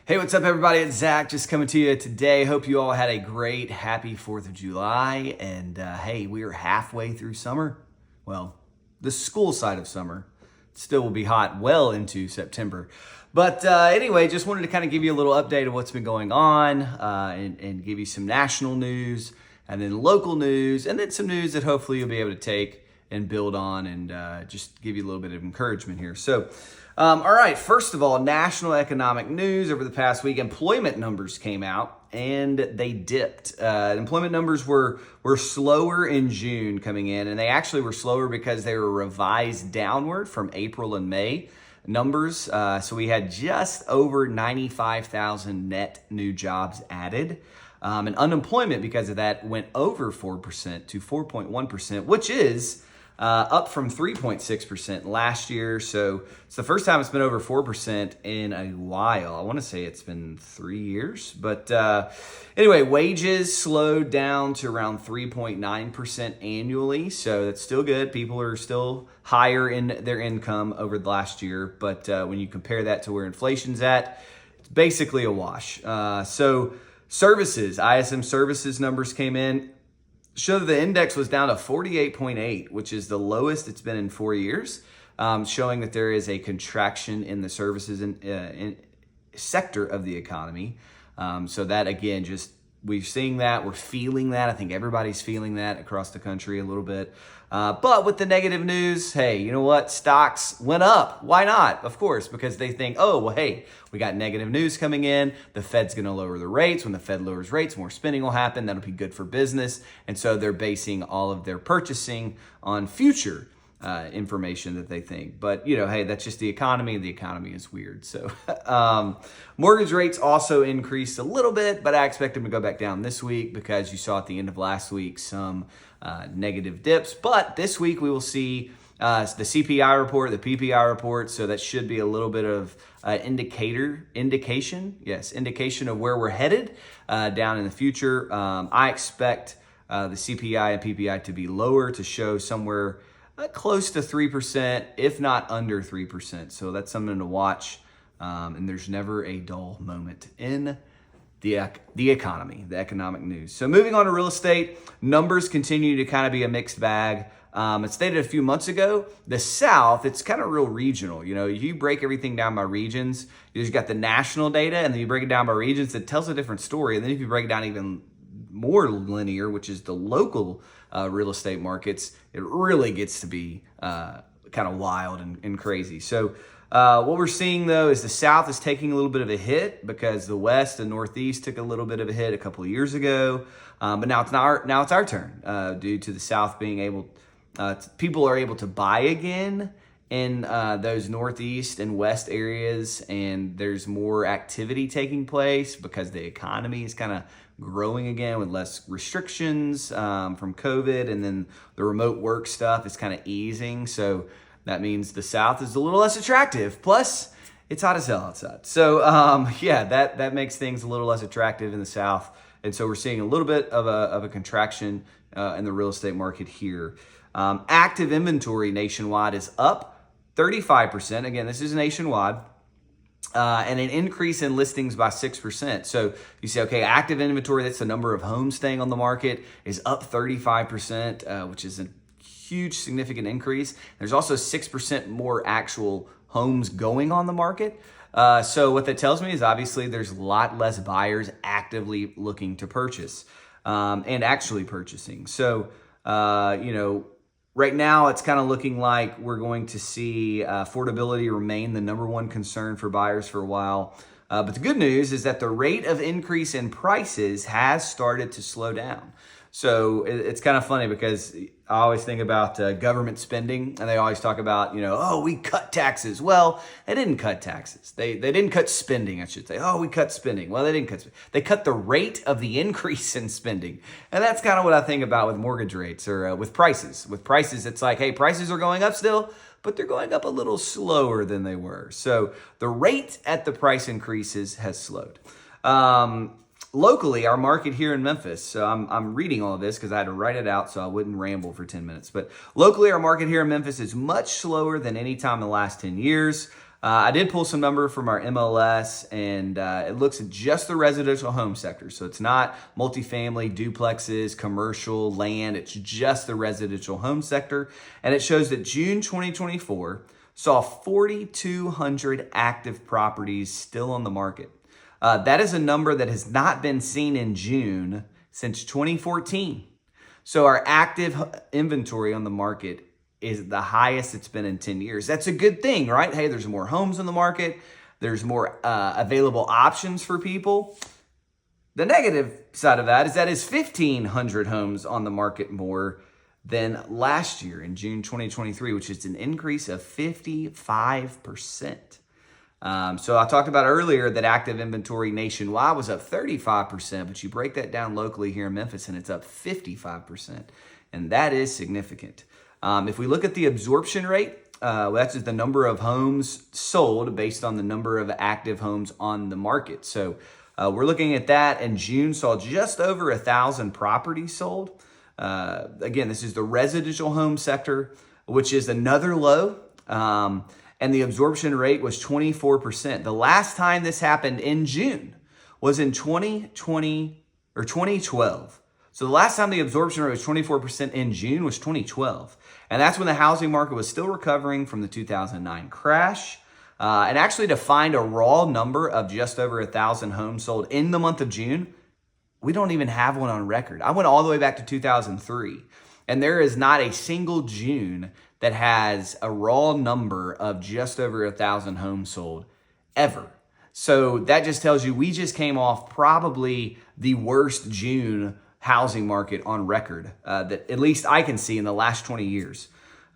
Hey, what's up, everybody? It's Zach, just coming to you today. Hope you all had a great, happy 4th of July. And hey, we are halfway through summer. Well, the school side of summer. Still will be hot well into September. But anyway, just wanted to kind of give you a little update of what's been going on and give you some national news and then local news and then some news that hopefully you'll be able to take and build on and just give you a little bit of encouragement here. So, all right, first of all, national economic news over the past week. Employment numbers came out and they dipped. Employment numbers were slower in June coming in, and they actually were slower because they were revised downward from April and May numbers. So we had just over 95,000 net new jobs added. And unemployment, because of that, went over 4% to 4.1%, which is up from 3.6% last year. So it's the first time it's been over 4% in a while. I want to say it's been 3 years. But anyway, wages slowed down to around 3.9% annually. So that's still good. People are still higher in their income over the last year. But when you compare that to where inflation's at, it's basically a wash. So services, ISM services numbers came in. Show that the index was down to 48.8, which is the lowest it's been in 4 years, showing that there is a contraction in the services in sector of the economy. So that, again, just we're seeing that, we're feeling that. I think everybody's feeling that across the country a little bit. But with the negative news, hey, you know what? Stocks went up. Why not? Of course, because they think, oh, well, hey, we got negative news coming in. The Fed's going to lower the rates. When the Fed lowers rates, more spending will happen. That'll be good for business. And so they're basing all of their purchasing on future information that they think. But, you know, hey, that's just the economy. The economy is weird. So mortgage rates also increased a little bit, but I expect them to go back down this week because you saw at the end of last week some negative dips. But this week we will see the CPI report, the PPI report. So that should be a little bit of indication of where we're headed down in the future. I expect the CPI and PPI to be lower, to show somewhere close to 3%, if not under 3%. So that's something to watch. And there's never a dull moment in the economy, the economic news. So moving on to real estate, numbers continue to kind of be a mixed bag. It stated a few months ago, the South, it's kind of real regional. You know, you break everything down by regions. You just got the national data, and then you break it down by regions. It tells a different story. And then if you break it down even more linear, which is the local real estate markets, it really gets to be kind of wild and crazy. So what we're seeing, though, is the South is taking a little bit of a hit because the West and Northeast took a little bit of a hit a couple of years ago. But now it's our turn due to the South being able, people are able to buy again in those Northeast and West areas, and there's more activity taking place because the economy is kind of growing again with less restrictions from COVID, and then the remote work stuff is kind of easing. So that means the South is a little less attractive. Plus, it's hot as hell outside. So yeah, that makes things a little less attractive in the South. And so we're seeing a little bit of a contraction in the real estate market here. Active inventory nationwide is up 35%. Again, this is nationwide. And an increase in listings by 6%. So you say, okay, active inventory, that's the number of homes staying on the market, is up 35%, which is a huge, significant increase. There's also 6% more actual homes going on the market. So what that tells me is obviously there's a lot less buyers actively looking to purchase and actually purchasing. So, you know, right now, it's kind of looking like we're going to see affordability remain the number one concern for buyers for a while. But the good news is that the rate of increase in prices has started to slow down. So it's kind of funny because I always think about government spending, and they always talk about, you know, oh, we cut taxes. Well, they didn't cut taxes. They didn't cut spending, I should say. Oh, we cut spending. Well, they didn't cut spending. They cut the rate of the increase in spending. And that's kind of what I think about with mortgage rates or with prices. With prices, it's like, hey, prices are going up still, but they're going up a little slower than they were. So the rate at the price increases has slowed. Locally, our market here in Memphis, so I'm reading all of this because I had to write it out so I wouldn't ramble for 10 minutes. But locally, our market here in Memphis is much slower than any time in the last 10 years. I did pull some number from our MLS, and it looks at just the residential home sector. So it's not multifamily, duplexes, commercial, land. It's just the residential home sector. And it shows that June 2024 saw 4,200 active properties still on the market. That is a number that has not been seen in June since 2014. So our active inventory on the market is the highest it's been in 10 years. That's a good thing, right? Hey, there's more homes on the market. There's more available options for people. The negative side of that is 1,500 homes on the market more than last year in June 2023, which is an increase of 55%. So I talked about earlier that active inventory nationwide was up 35%, but you break that down locally here in Memphis and it's up 55%. And that is significant. If we look at the absorption rate, that's just the number of homes sold based on the number of active homes on the market. So we're looking at that, and June saw just over 1,000 properties sold. Again, this is the residential home sector, which is another low. And the absorption rate was 24%. The last time this happened in June was in 2020 or 2012. So the last time the absorption rate was 24% in June was 2012. And that's when the housing market was still recovering from the 2009 crash. And actually, to find a raw number of just over 1,000 homes sold in the month of June, we don't even have one on record. I went all the way back to 2003, and there is not a single June that has a raw number of just over 1,000 homes sold ever. So that just tells you we just came off probably the worst June housing market on record that at least I can see in the last 20 years.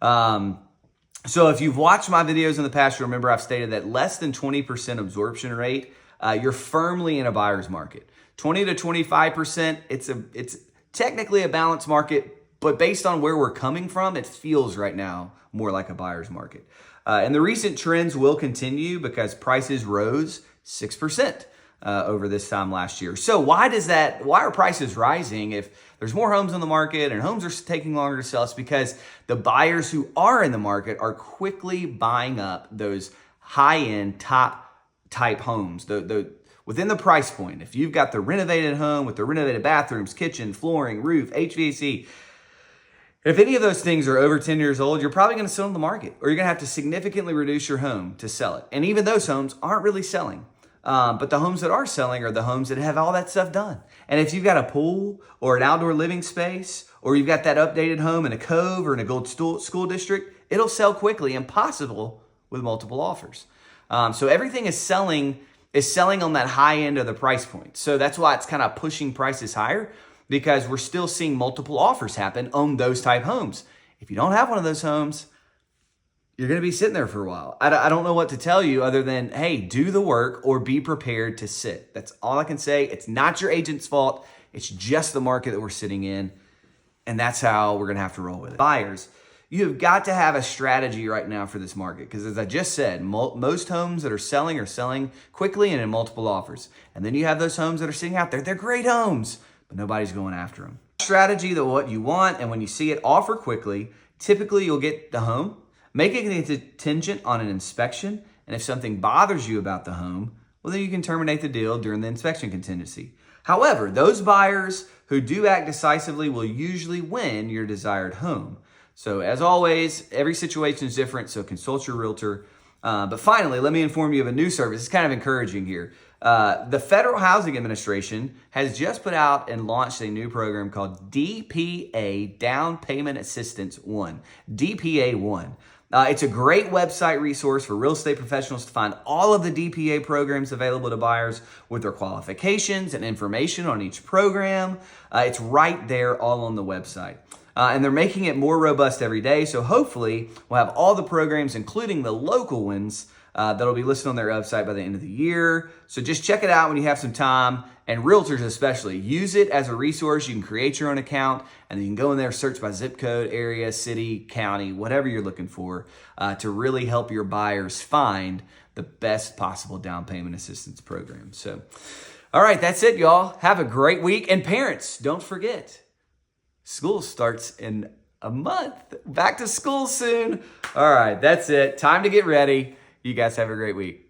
So if you've watched my videos in the past, you remember I've stated that less than 20% absorption rate, you're firmly in a buyer's market. 20 to 25%, it's technically a balanced market, but based on where we're coming from, it feels right now more like a buyer's market. And the recent trends will continue because prices rose 6%. Over this time last year. So why are prices rising if there's more homes on the market and homes are taking longer to sell? It's because the buyers who are in the market are quickly buying up those high-end top type homes, within the price point. If you've got the renovated home with the renovated bathrooms, kitchen, flooring, roof, HVAC, if any of those things are over 10 years old, you're probably going to sell on the market, or you're going to have to significantly reduce your home to sell it. And even those homes aren't really selling. But the homes that are selling are the homes that have all that stuff done. And if you've got a pool or an outdoor living space, or you've got that updated home in a cove or in a gold school district, it'll sell quickly and possible with multiple offers. So everything is selling on that high end of the price point. So that's why it's kind of pushing prices higher, because we're still seeing multiple offers happen on those type homes. If you don't have one of those homes, you're going to be sitting there for a while. I don't know what to tell you other than, hey, do the work or be prepared to sit. That's all I can say. It's not your agent's fault. It's just the market that we're sitting in. And that's how we're going to have to roll with it. Buyers, you have got to have a strategy right now for this market. Because as I just said, most homes that are selling quickly and in multiple offers. And then you have those homes that are sitting out there. They're great homes, but nobody's going after them. Strategy that what you want, and when you see it, offer quickly. Typically, you'll get the home. Make it contingent on an inspection, and if something bothers you about the home, well, then you can terminate the deal during the inspection contingency. However, those buyers who do act decisively will usually win your desired home. So as always, every situation is different, so consult your realtor. But finally, let me inform you of a new service. It's kind of encouraging here. The Federal Housing Administration has just put out and launched a new program called DPA, Down Payment Assistance 1, DPA 1. It's a great website resource for real estate professionals to find all of the DPA programs available to buyers with their qualifications and information on each program. It's right there all on the website. And they're making it more robust every day. So hopefully we'll have all the programs, including the local ones, that'll be listed on their website by the end of the year. So just check it out when you have some time. And realtors especially, use it as a resource. You can create your own account, and then you can go in there, search by zip code, area, city, county, whatever you're looking for, to really help your buyers find the best possible down payment assistance program. So, all right, that's it, y'all. Have a great week. And parents, don't forget, school starts in a month. Back to school soon. All right, that's it. Time to get ready. You guys have a great week.